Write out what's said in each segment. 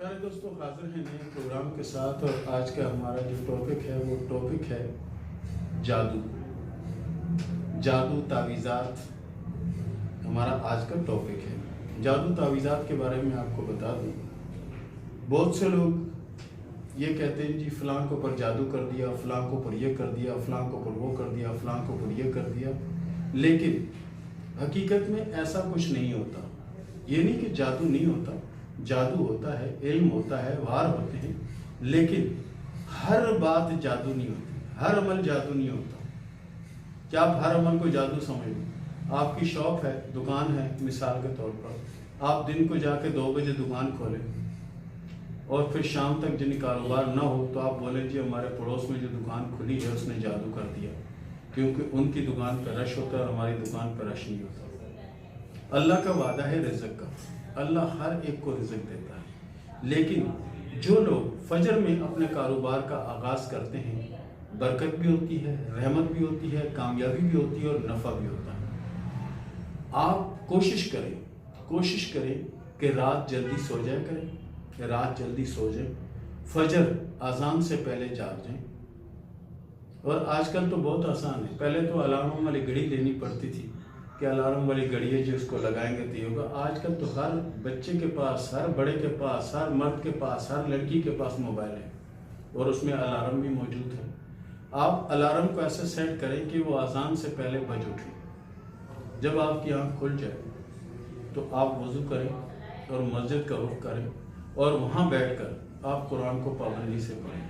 پیارے دوستوں، حاضر ہیں نئے پروگرام کے ساتھ، اور آج کا ہمارا جو ٹاپک ہے وہ ٹاپک ہے جادو تعویذات ہمارا آج کا ٹاپک ہے۔ جادو تعویذات کے بارے میں آپ کو بتا دوں، بہت سے لوگ یہ کہتے ہیں جی فلاں کو پر جادو کر دیا، فلاں کو پر یہ کر دیا، فلاں کو پر وہ کر دیا، فلاں کو پر یہ کر دیا، لیکن حقیقت میں ایسا کچھ نہیں ہوتا۔ یہ نہیں کہ جادو نہیں ہوتا، جادو ہوتا ہے، علم ہوتا ہے، وار ہوتے ہیں، لیکن ہر بات جادو نہیں ہوتی، ہر عمل جادو نہیں ہوتا۔ کیا آپ ہر عمل کو جادو سمجھ لیں؟ آپ کی شاپ ہے، دکان ہے، مثال کے طور پر آپ دن کو جا کے 2 بجے دکان کھولیں اور پھر شام تک جن کاروبار نہ ہو تو آپ بولیں جی ہمارے پڑوس میں جو دکان کھلی ہے اس نے جادو کر دیا، کیونکہ ان کی دکان پہ رش ہوتا ہے اور ہماری دکان پہ رش نہیں ہوتا۔ اللہ کا وعدہ ہے رزق کا، اللہ ہر ایک کو رزق دیتا ہے، لیکن جو لوگ فجر میں اپنے کاروبار کا آغاز کرتے ہیں، برکت بھی ہوتی ہے، رحمت بھی ہوتی ہے، کامیابی بھی ہوتی ہے اور نفع بھی ہوتا ہے۔ آپ کوشش کریں کہ رات جلدی سو جائے کریں، رات جلدی سو جائیں، فجر اذان سے پہلے جاگ جائیں۔ اور آج کل تو بہت آسان ہے، پہلے تو الارم والی گھڑی لینی پڑتی تھی کہ الارم والی گھڑی ہے جو اس کو لگائیں گے تو یہ ہوگا۔ آج کل تو ہر بچے کے پاس، ہر بڑے کے پاس، ہر مرد کے پاس، ہر لڑکی کے پاس موبائل ہے اور اس میں الارم بھی موجود ہے۔ آپ الارم کو ایسے سیٹ کریں کہ وہ اذان سے پہلے بج اٹھے۔ جب آپ کی آنکھ کھل جائے تو آپ وضو کریں اور مسجد کا رخ کریں اور وہاں بیٹھ کر آپ قرآن کو پابندی سے پڑھیں،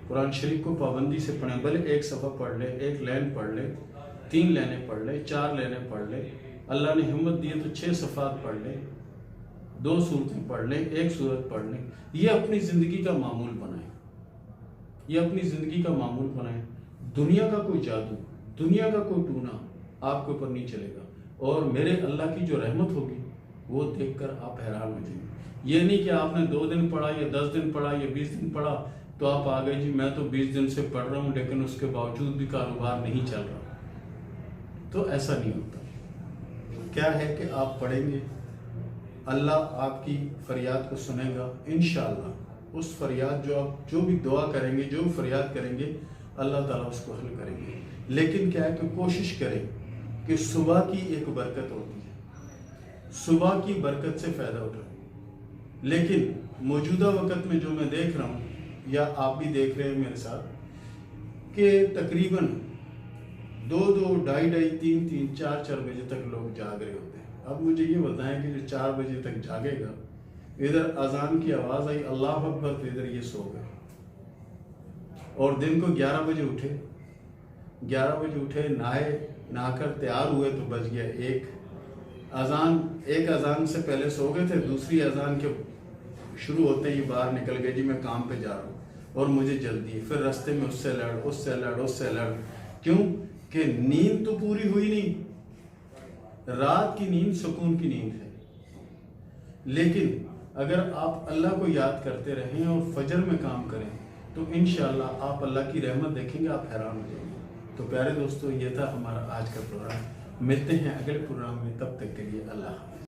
قرآن شریف کو پابندی سے پڑھیں، بھلے 1 صفحہ پڑھ لیں، 1 لائن پڑھ لیں، 3 لائنیں پڑھ لیں، 4 لائنیں پڑھ لیں، اللہ نے ہمت دی ہے تو 6 صفحات پڑھ لیں، 2 سورتیں پڑھ لیں، 1 سورت پڑھ لیں۔ یہ اپنی زندگی کا معمول بنائیں، یہ اپنی زندگی کا معمول بنائیں۔ دنیا کا کوئی جادو، دنیا کا کوئی ٹونا آپ کے اوپر نہیں چلے گا، اور میرے اللہ کی جو رحمت ہوگی وہ دیکھ کر آپ حیران ہو جائیں گے۔ یہ نہیں کہ آپ نے 2 دن پڑھا یا 10 دن پڑھا یا 20 دن پڑھا تو آپ آ گئے جی میں تو 20 دن سے پڑھ رہا ہوں لیکن اس کے باوجود بھی کاروبار نہیں چل رہا، تو ایسا نہیں ہوتا۔ کیا ہے کہ آپ پڑھیں گے، اللہ آپ کی فریاد کو سنے گا انشاءاللہ۔ اس فریاد جو آپ جو بھی دعا کریں گے، جو فریاد کریں گے، اللہ تعالیٰ اس کو حل کریں گے۔ لیکن کیا ہے کہ کوشش کریں کہ صبح کی ایک برکت ہوتی ہے، صبح کی برکت سے فائدہ اٹھائیں۔ لیکن موجودہ وقت میں جو میں دیکھ رہا ہوں یا آپ بھی دیکھ رہے ہیں میرے ساتھ کہ تقریباً 2 ڈھائی 3 4 بجے تک لوگ جاگ رہے ہوتے ہیں۔ اب مجھے یہ بتائیں کہ جو 4 بجے تک جاگے گا، ادھر اذان کی آواز آئی اللہ اکبر تو ادھر یہ سو گئے، اور دن کو 11 بجے اٹھے، 11 بجے اٹھے، نہا کر تیار ہوئے تو بج گیا 1۔ ایک اذان سے پہلے سو گئے تھے، دوسری اذان کے شروع ہوتے ہی باہر نکل گئے جی میں کام پہ جا رہا ہوں اور مجھے جلدی ہے، پھر راستے میں اس سے لڑ، کیوں کہ نیند تو پوری ہوئی نہیں۔ رات کی نیند سکون کی نیند ہے، لیکن اگر آپ اللہ کو یاد کرتے رہیں اور فجر میں کام کریں تو انشاءاللہ آپ اللہ کی رحمت دیکھیں گے، آپ حیران ہو جائیں گے۔ تو پیارے دوستو، یہ تھا ہمارا آج کا پروگرام، ملتے ہیں اگلے پروگرام میں، تب تک کے لیے اللہ حافظ۔